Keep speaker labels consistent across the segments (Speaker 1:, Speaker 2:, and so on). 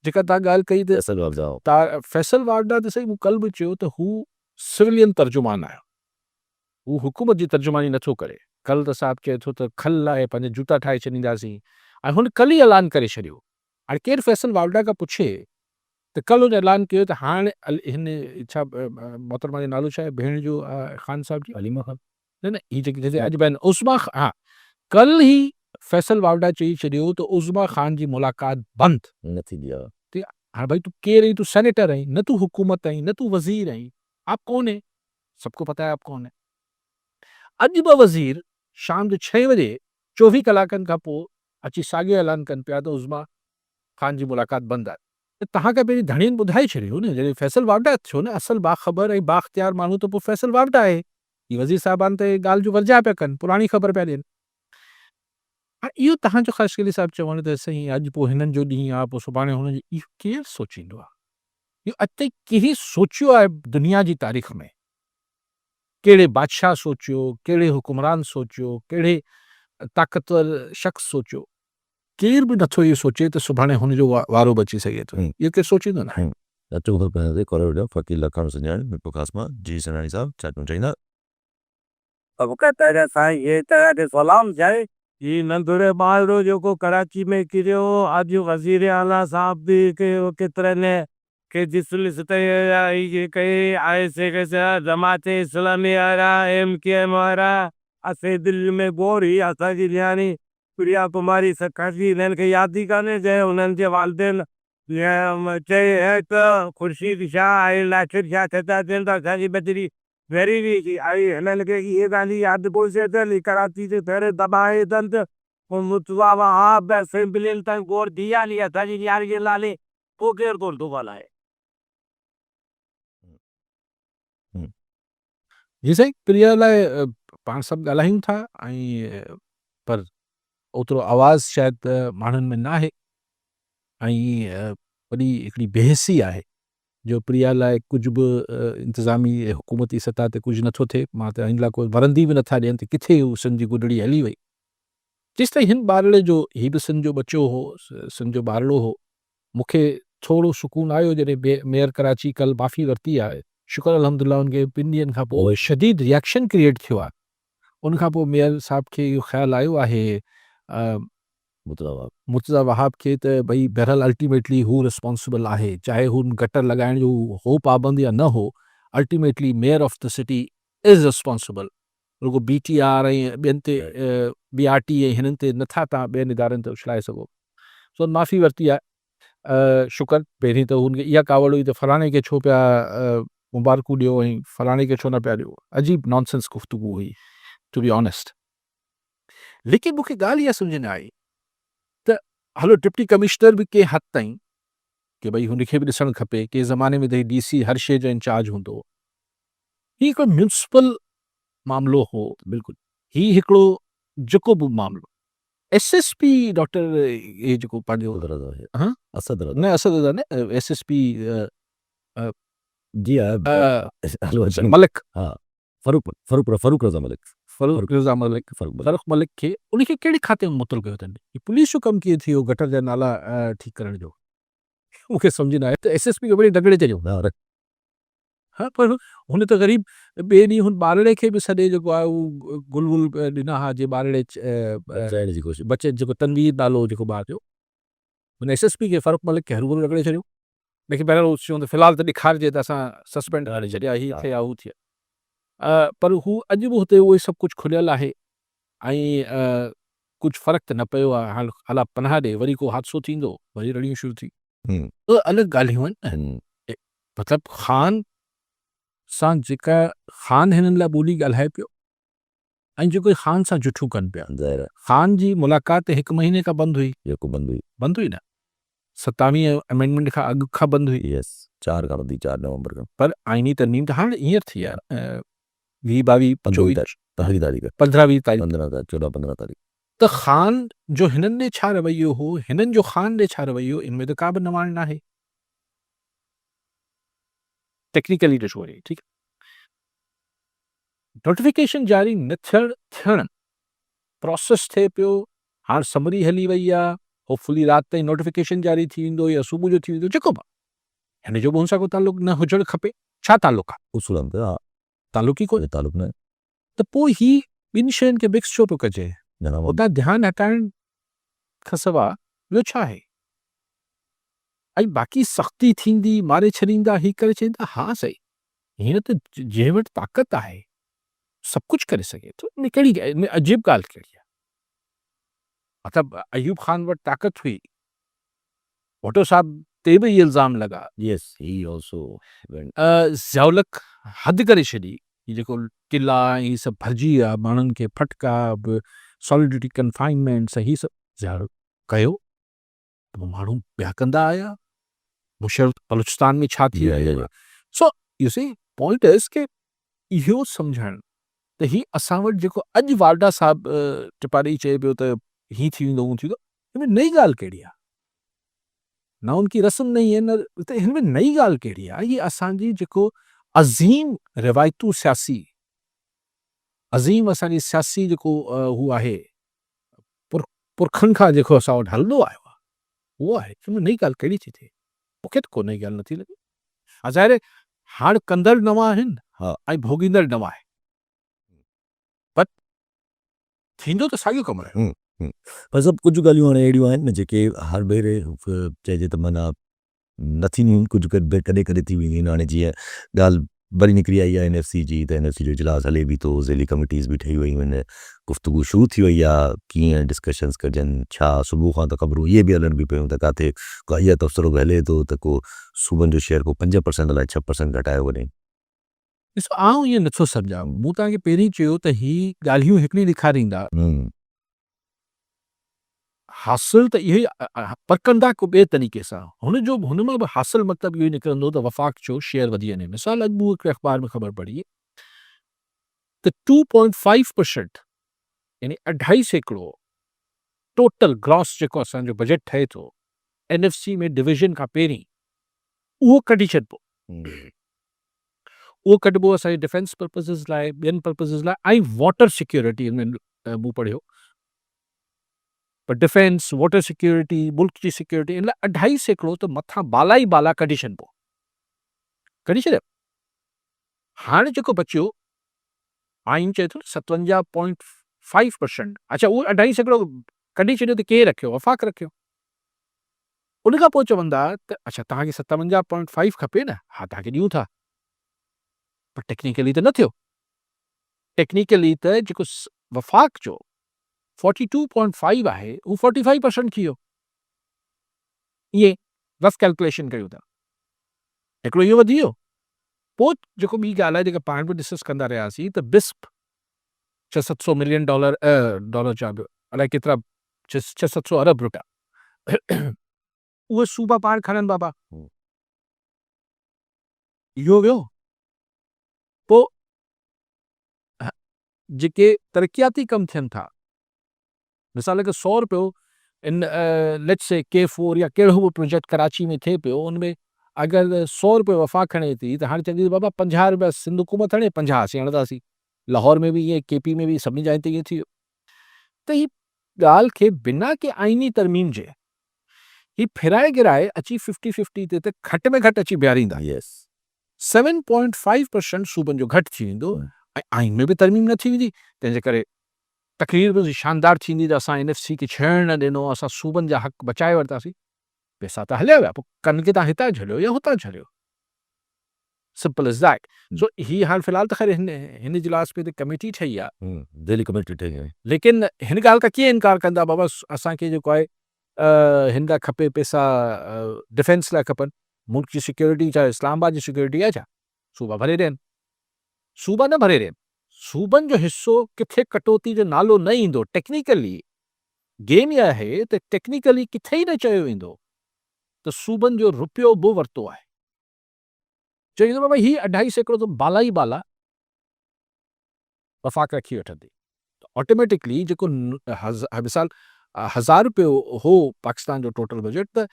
Speaker 1: जेका तव्हां ॻाल्हि कई त
Speaker 2: फैसल वारदा
Speaker 1: फैसल वारदा त सही, मूं कल्ह बि चयो त हू सिविलियन तर्जुमान आहे, हू हुकूमत जी तर्जुमानी नथो करे। कल्ह त साहब चए थो त खल आहे पंहिंजे जूता ठाहे छॾींदासीं, ऐं हुन कल्ह ई ऐलान करे छॾियो। हाणे केरु फैसल वारदा खां पुछे त कल्ह हुन ऐलान कयो त हाणे हिन छा मोहतरमा जो नालो छा आहे भेण जो, ख़ान साहब जी,
Speaker 2: अलीमा खान
Speaker 1: न न ही जेके अॼु बहन उस्मा, हा, कल्ह ई फैसल वावड़ा चई छॾियो त उस्मा ख़ान जी मुलाक़ात बंदि।
Speaker 2: न थींदी आहे।
Speaker 1: ठीक आहे, हाणे भाई तूं केरु आहीं? तूं सेनेटर आहीं, न तूं हुकूमत आहीं, न तूं वज़ीर आहीं, आप कौन है? सबको पता है आप कौन है। अॼु ब वज़ीर शाम जो 6 बजे 24 कलाकनि खां पोइ अची साॻियो ऐलान कनि पिया त उस्मा ख़ान जी मुलाक़ात बंदि आहे। त तव्हांखे पहिरीं धणियुनि ॿुधाए छॾियो न, जॾहिं फैसल वारदा थियो न, असल बाख़बर ऐं बाख़्तियार माण्हू त पोइ फैसल वारदा आहे। ही वज़ीर साहिबान त ॻाल्हि जो वर्जा पिया कनि, पुराणी ख़बर पिया ॾियनि। हाणे इहो तव्हांजो ख़ासि करे साहिबु चवण त साईं अॼु पोइ हिननि जो ॾींहुं आहे, पोइ सुभाणे हुननि जो, इहो केरु सोचींदो आहे? इहो अॼु ताईं केरु सोचियो आहे दुनिया जी तारीख़ में? कहिड़े बादशाह सोचियो, कहिड़े हुकुमरान सोचियो, कहिड़े ताक़तवर शख़्स सोचियो? केरु बि नथो इहो सोचे त सुभाणे हुनजो वारो बि अची सघे थो। इहो केरु सोचींदो न।
Speaker 2: अचो पहिरियों कॉलर फ़कीर लखाण सुञाणे मिठो ख़ासमा जी सनानी साहब छा चवणु चाहींदा?
Speaker 3: अब कहता है साईं ये तो सलाम जाए ये नंदुरे बालरो जो को कराची में किरियो आज वजीर आला साहब भी के तरह ने के जिसलिस ये कहे ऐसे कैसे जमाते इस्लामी आ रहा एमकेएम आ रहा असे दिल्ली में बोरी असा जी यानी प्रिया कुमारी सरकारी ने के यादी काने जे उन्हनि जे वालदेन चए है तो खुर्शीद शाह आई नासिर शाह थता देन ता साजी बजरी वेरी वी आई हिननि खे इहे ॻाल्हि यादि पहुचे अथनि कराची जे पहिरें दॿाए अथनि त मुतवा वहाब असेंबली ताईं गोर दिया नी असांजी न्यारी जे लाले पोइ केरु कोन थो ॻाल्हाए।
Speaker 1: जी साईं, प्रिया लाइ पाण सभु ॻाल्हायूं था, ऐं पर ओतिरो आवाज़ शायदि माण्हुनि में न आहे, ऐं वॾी हिकिड़ी बेहसी आहे जो प्रिया लाइ कुझु बि इंतिज़ामी हुकूमती सतह ते कुझु नथो थिए। मां त हिन लाइ कोई वरंदी बि नथा ॾियनि त किथे हू सिंध जी गुॾड़ी हली वई। जेसि ताईं हिन ॿारड़े जो, हीउ बि सिंध जो बचो हो, सिंध जो ॿारड़ो हो, मूंखे थोरो सुकून आयो जॾहिं मेयर कराची कल्ह माफ़ी वरिती आहे। शुक्र अल्हम्दुलिल्लाह, उनखे 2 ॾींहंनि खां पोइ शदीद रिएक्शन क्रिएट थियो आहे। उनखां पोइ मेयर साहब खे इहो ख़्यालु आयो आहे मुर्तज़ा वहाब खे त भई बहरहाल अल्टीमेटली हू रिस्पॉन्सिबल आहे, चाहे हू गटर लॻाइण जो हो पाबंद या न हो, ultimately mayor of the city is responsible. रुगो BTR ऐं ॿियनि ते BRT ऐं हिननि ते नथा तव्हां ॿियनि इदारनि ते उछलाए सघो। सो माफ़ी वरिती आहे, शुक्र। पहिरीं त हुनखे इहा कावड़ हुई त फलाणे खे छो पिया मुबारकूं ॾियो ऐं फलाणे खे छो न पिया ॾियो। अजीब नॉनसेंस गुफ़्तगू हुई, टू बी ऑनेस्ट। लेकिन मूंखे ॻाल्हि इहा सम्झ न आई त हलो डिप्टी कमिश्नर बि कंहिं हद ताईं कि भई हुनखे बि ॾिसणु खपे, कंहिं ज़माने में त DC हर शइ जो इंचार्ज हूंदो। हीउ हिकिड़ो म्यूनिसिपल मामिलो हो, बिल्कुलु। हीउ हिकिड़ो जेको बि मामिलो SSP डॉक्टर इहे जेको पंहिंजो न असद न SSP
Speaker 2: जी
Speaker 1: मलिक,
Speaker 2: फरूक रज़ा मलिक
Speaker 1: फरूक मलिक खे उनखे कहिड़े खाते में मुतल कयो अथनि? पुलिस जो कमु कीअं थियो गटर जा नाला ठीकु करण जो? मूंखे सम्झ न आहे त SSP खे वरी दगड़े चयो। हा, पर हुन त ग़रीब ॿिए ॾींहुं हुन ॿारड़े खे बि सॼे जेको आहे उहो गुल वुल ॾिना हा, जे ॿारड़े बचे जेको तनवीर नालो जेको ॿार जो, हुन SSP खे फरूक मलिक खे हरू रगड़े छॾियो। लेकिन पहिरियों चवंदो त फ़िलहाल त ॾेखारिजे त असां सस्पेंड करे छॾिया, हीअ थिए या हू थिए। पर हू अॼु बि हुते उहे सभु कुझु खुलियल आहे, ऐं कुझु फ़र्क़ु त न पियो आहे। हाणे अला पनाह ॾे, वरी को हादसो थींदो, वरी रड़ियूं शुरू थी। त अलॻि ॻाल्हियूं आहिनि। मतिलबु ख़ान सां जेका ख़ान हिननि लाइ ॿोली ॻाल्हाए पियो, ऐं जेको ख़ान सां जुठियूं कनि पिया। ख़ान जी मुलाक़ात 1 महीने खां बंदि हुई न, 27 अमेंडमेंट खां अॻु खां बंदि हुई।
Speaker 2: 4 नवंबर खां।
Speaker 1: पर आइनी तरमीम त हाणे हींअर थी आहे, 20, 22,
Speaker 2: 15 तारीख़।
Speaker 1: त ख़ान जो हिननि ॾे छा रवैयो हो, हिननि जो ख़ान ॾे छा रवैयो, इनमें त का बि नवाण न आहे। टेक्निकली ॾिसो वरी, ठीकु आहे। नोटिफिकेशन जारी न थियणु प्रोसेस थिए पियो, हाणे समरी हली वई आहे। होपफुली राति ताईं नोटिफिकेशन जारी थी वेंदो या सुबुह जो थी वेंदो जेको बि हिन जो बि हुन सां को तालुक न हुजणु खपे। छा तालुक आहे?
Speaker 2: उसूलनि ते हा
Speaker 1: तालुक ई कोन्हे।
Speaker 2: तालुक न
Speaker 1: त पोइ ही ॿिनि शयुनि खे मिक्स छो पियो कजे?
Speaker 2: जनाब
Speaker 1: उतां ध्यानु हटाइण खां सवाइ ॿियो छा आहे? ऐं बाक़ी सख़्ती थींदी मारे छॾींदा ही करे छॾींदा हा सही, हींअर त जंहिं वटि ताक़त आहे सभु कुझु करे सघे थो। इन कहिड़ी इन अजीब ॻाल्हि कहिड़ी आहे? मतिलबु अयूब ख़ान वटि ताक़त हुई, भुट्टो साहब ते बि इहे इल्ज़ाम लॻा,
Speaker 2: यस ही ऑल्सो
Speaker 1: ज़ियाउलक हद करे छॾी, ही जेको किला ऐं ही सभु भरिजी विया, माण्हुनि खे फटका बि सॉलिडिटी कंफाइनमेंट्स ही सभु ज़ियाउलक कयो, त पोइ माण्हू ॿिया कंदा आया। मुशर्रफ बलूचिस्तान में छा थी रहियो आहे? So you see point is के इहो सम्झणु त ही असां वटि जेको अॼु वारडा साहब टिपारी चए पियो त ही थी वेंदो हू थी वेंदो, हिन में नई ॻाल्हि कहिड़ी आहे? न उनकी रस्म नहीं है न, त हिन में नई ॻाल्हि कहिड़ी आहे? हीअ असांजी जेको अज़ीम रिवायतूं सियासी, अज़ीम असांजी सियासी जेको हू आहे पुरखनि खां जेको असां वटि हलंदो आयो आहे उहो आहे। हिन में नई ॻाल्हि कहिड़ी थी थिए? मूंखे त को नई ॻाल्हि नथी लॻे। ज़ाहिर हाणे कंदड़ नवां आहिनि
Speaker 2: हा
Speaker 1: ऐं भोगींदड़ नवां आहे, पर थींदो त साॻियो कमु आहे।
Speaker 2: पर सभु कुझु ॻाल्हियूं हाणे अहिड़ियूं आहिनि न जेके हर भेरे चइजे त माना न थींदियूं आहिनि, कुझु कॾहिं कॾहिं थी वेंदियूं आहिनि। हाणे जीअं ॻाल्हि वरी निकिरी आई आहे NFC जी, त NFC जो इजलास हले बि थो, ज़ेली कमिटीज़ बि ठही वयूं आहिनि, गुफ़्तगू शुरू थी वई आहे, कीअं डिस्कशन्स कजनि, छा सुबुह खां त ख़बरूं इहे बि हलनि बि पियूं त किथे का इहा तबसरो बि हले थो त को सूबनि जो शेयर को 5% अलाए 6% घटायो वञे।
Speaker 1: ॾिसो आउं इएं नथो सम्झां, मूं तव्हांखे पहिरीं चयो त ही ॻाल्हियूं हिकिड़ी ॾेखारींदा, हासिल त इहो ई पर कंदा को ॿिए तरीक़े सां। हुन मां बि हासिल मतिलबु इहो ई निकिरंदो त वफ़ाक़ जो शेयर वधी वञे। मिसाल अॼु मूं हिकिड़े अख़बार में ख़बर पढ़ी त 2.5% यानी 2.5% टोटल ग्रॉस जेको असांजो बजट ठहे थो NFC में डिविजन खां पहिरीं उहो कढी छॾिबो। उहो कढिबो असांजे डिफेंस पर्पज़िस लाइ, ॿियनि पर्पज़िस लाइ ऐं वाटर सिक्योरिटी में मूं पढ़ियो। पर डिफेंस, वाटर सिक्योरिटी, मुल्क जी सिक्योरिटी इन लाइ 2.5% त मथां बाला ई बाला कढी छॾिबो। कढी छॾियो। हाणे जेको बचियो आइन चए थो 57.5%। अच्छा उहो 2.5% कढी छॾियो त केरु रखियो? वफ़ाक़ रखियो। उन खां पोइ चवंदा त अच्छा तव्हांखे 57.5 खपे न, हा तव्हांखे ॾियूं था, पर टेक्निकली त न थियो। टेक्निकली त जेको वफ़ाक़ जो 42.5 आहे उहो 45% थी वियो। ईअं रफ कैलकुलेशन कयूं था, हिकिड़ो इहो वधी वियो। पोइ जेको ॿी ॻाल्हि आहे जेका पाण बि डिस्कस कंदा रहियासीं त बिस्प 600-700 मिलियन डॉलर चवां पियो, अलाए केतिरा 600-700 अरब रुपया उहे सूबा पाण खणनि बाबा। इहो वियो। पोइ जेके तरक़ियाती कम थियनि था, मिसाल के 100 रुपयो इन लेट्स से K4 या कहिड़ो बि प्रोजेक्ट कराची में थिए पियो, उनमें अगरि 100 रुपयो वफ़ाक़ खणे थी त हाणे चवंदी बाबा 50 रुपया सिंध हुकूमत हणे, 50 असीं हणंदासीं। लाहौर में बि ईअं, KP में बि, सभिनी जाइ ते ईअं थी वियो। त ही ॻाल्हि खे बिना के आइनी तरमीम जे ही फिराए गिराए अची 50-50 ते त घटि में घटि अची बीहारींदा। 7.5% सूबनि जो घटि थी वेंदो ऐं आइन में बि तरमीम न थी वेंदी। तंहिंजे करे तकरीर बि शानदार थींदी त असां NFC खे छहण न ॾिनो, असां सूबनि जा हक़ बचाए वरितासीं। पैसा त हलिया विया, पोइ कन खे तव्हां हितां झलियो या हुतां झलियो। Simple is that. सो ही हाल फ़िलहाल त ख़ैर हिन इजलास में त कमेटी ठही आहे,
Speaker 2: ज़ेली कमेटी ठही आहे।
Speaker 1: लेकिन हिन ॻाल्हि खां कीअं इनकार कंदा बाबा असांखे जेको आहे हिन लाइ खपे पैसा, डिफेंस लाइ खपनि, मुल्क जी सिक्योरिटी, चाहे इस्लामाबाद जी सिक्योरिटी आहे छा? सूबा भरे ॾियनि। सूबा न भरे ॾियनि, सूबनि जो हिसो किथे कटौती जो नालो न ईंदो। टेक्निकली गेम इहा आहे त टेक्निकली किथे ई न चयो वेंदो त सूबनि जो रुपयो बि वरितो आहे। चयो वेंदो बाबा ही 2.5% त बाला ई बाला वफ़ाक़ रखी वठंदी। त ऑटोमेटिकली जेको मिसाल 1000 रुपयो हो पाकिस्तान जो टोटल बजट, त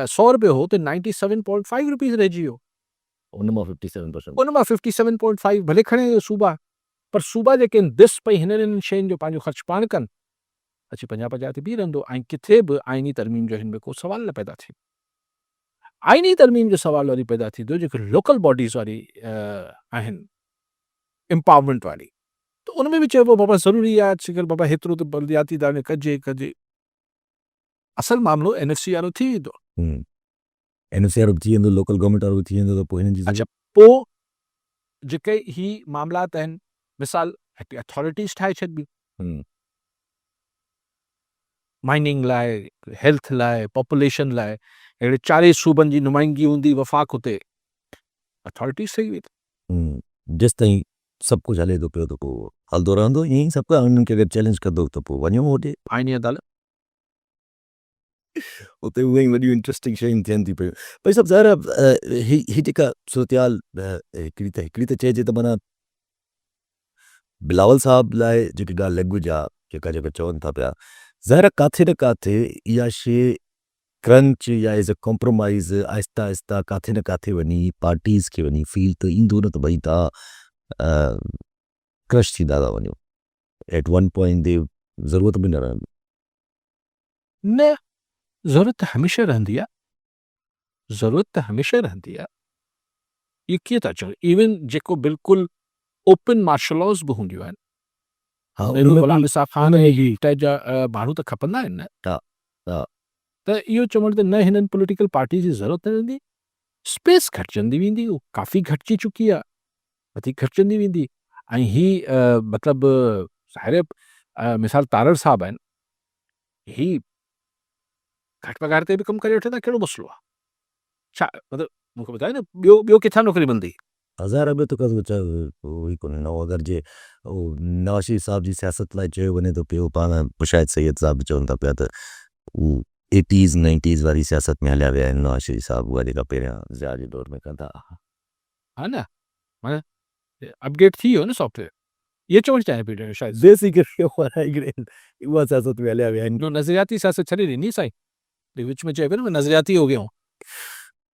Speaker 1: 100 रुपयो हो त 97.5 रुपीज़ रहिजी वियो।
Speaker 2: उन मां 57%।
Speaker 1: उन मां 57.5 भले खणे सूबा, पर सूबा जेके आहिनि दिस पई हिननि शयुनि जो पंहिंजो ख़र्च पाण कनि। अची 50-50 ते बीह रहंदो ऐं किथे बि आइनी तरमीम जो हिन में को सवाल न पैदा थिए। आइनी तरमीम जो सवाल वरी पैदा थींदो जेके लोकल बॉडीज़ वारी आहिनि एम्पावरमेंट वारी, त उन में बि चइबो बाबा ज़रूरी आहे अॼुकल्ह बाबा हेतिरो त बलदियाती दाने कजे। असल मामिलो एनएफसी वारो थी वेंदो।
Speaker 2: एनएफसी वारो बि थी वेंदो, लोकल गवर्नमेंट वारो बि थी वेंदो, त पोइ हिननि जी
Speaker 1: अच्छा, पोइ जेके ही मामलात आहिनि, मिसाल हिते अथॉरिटीज़ ठाहे छॾिबियूं माइनिंग लाइ, हेल्थ लाइ, पॉपुलेशन लाइ, अहिड़े 4 सूबनि जी नुमाइंदगी हूंदी वफ़ाक़ उते, अथॉरिटीज़ ठही वेंदी।
Speaker 2: जेसि ताईं सभु कुझु हले थो पियो त पोइ हलंदो रहंदो ईअं ई सभु उन्हनि खे अगरि चैलेंज कंदो त पोइ वञो होॾे
Speaker 1: आइनी अदालत
Speaker 2: उते उहे ई वॾियूं इंट्रस्टिंग शयूं थियनि थियूं पियूं। भई सभु ज़ाहिर ही जेका सूरतियाल हिकिड़ी त चइजे त माना बिलावल साहब लाइ जेकी ॻाल्हि लैंग्वेज आहे जेका चवनि था पिया, ज़ाहिर काथे न काथे इहा शइ क्रंच या as a compromise Aahista Aahista काथे न काथे वञी पार्टीज़ खे वञी फील त ईंदो न त भई तव्हां क्रश थींदा था वञो एट वन पॉइंट ते ज़रूरत बि न रहंदी।
Speaker 1: न, ज़रूरत त हमेशह रहंदी आहे, ज़रूरत त हमेशह रहंदी आहे। इहो कीअं था चओ, इवन जेको बिल्कुलु ओपन मार्शल लॉज़ बि हूंदियूं आहिनि,
Speaker 2: हा
Speaker 1: उन में ग़ुलाम निसार ख़ान जी टाइप जा माण्हू त खपंदा आहिनि न।
Speaker 2: हा
Speaker 1: त इहो चवण त न हिननि पॉलिटिकल पार्टी जी ज़रूरत न रहंदी, स्पेस घटिजंदी वेंदी, उहो काफ़ी घटिजी चुकी आहे, वधीक घटिजंदी वेंदी। ऐं ही मतिलबु ज़ाहिर मिसाल तारड़ साहब आहिनि, ही घटि पघार ते बि कमु करे वठंदा, कहिड़ो मसइलो आहे? छा मतिलबु मूंखे ॿुधायो न, ॿियो किथां नौकिरी मिलंदी?
Speaker 2: हज़ार में तो कोई कोन्हे न, अगरि जे नवाज़ शरीफ़ साहब जी सियासत लाइ चयो वञे थो पियो, पाण मुशाहिद सैयद साहब बि चवनि था पिया त हू 80s 90s वारी सियासत में हलिया विया आहिनि नवाज़ शरीफ़ साहब, उहा जेका पहिरियां ज़िया जे दौर में कंदा।
Speaker 1: हा न, माना अपग्रेड थी वियो न सॉफ्टवेयर, इहे चवणु चाहियां पियो शायदि।
Speaker 2: देसी उहा सियासत में हलिया विया आहिनि।
Speaker 1: नज़रियाती सियासत छॾे ॾिनी साईं, विच में चइबो न नज़रियाती हो गया हूँ।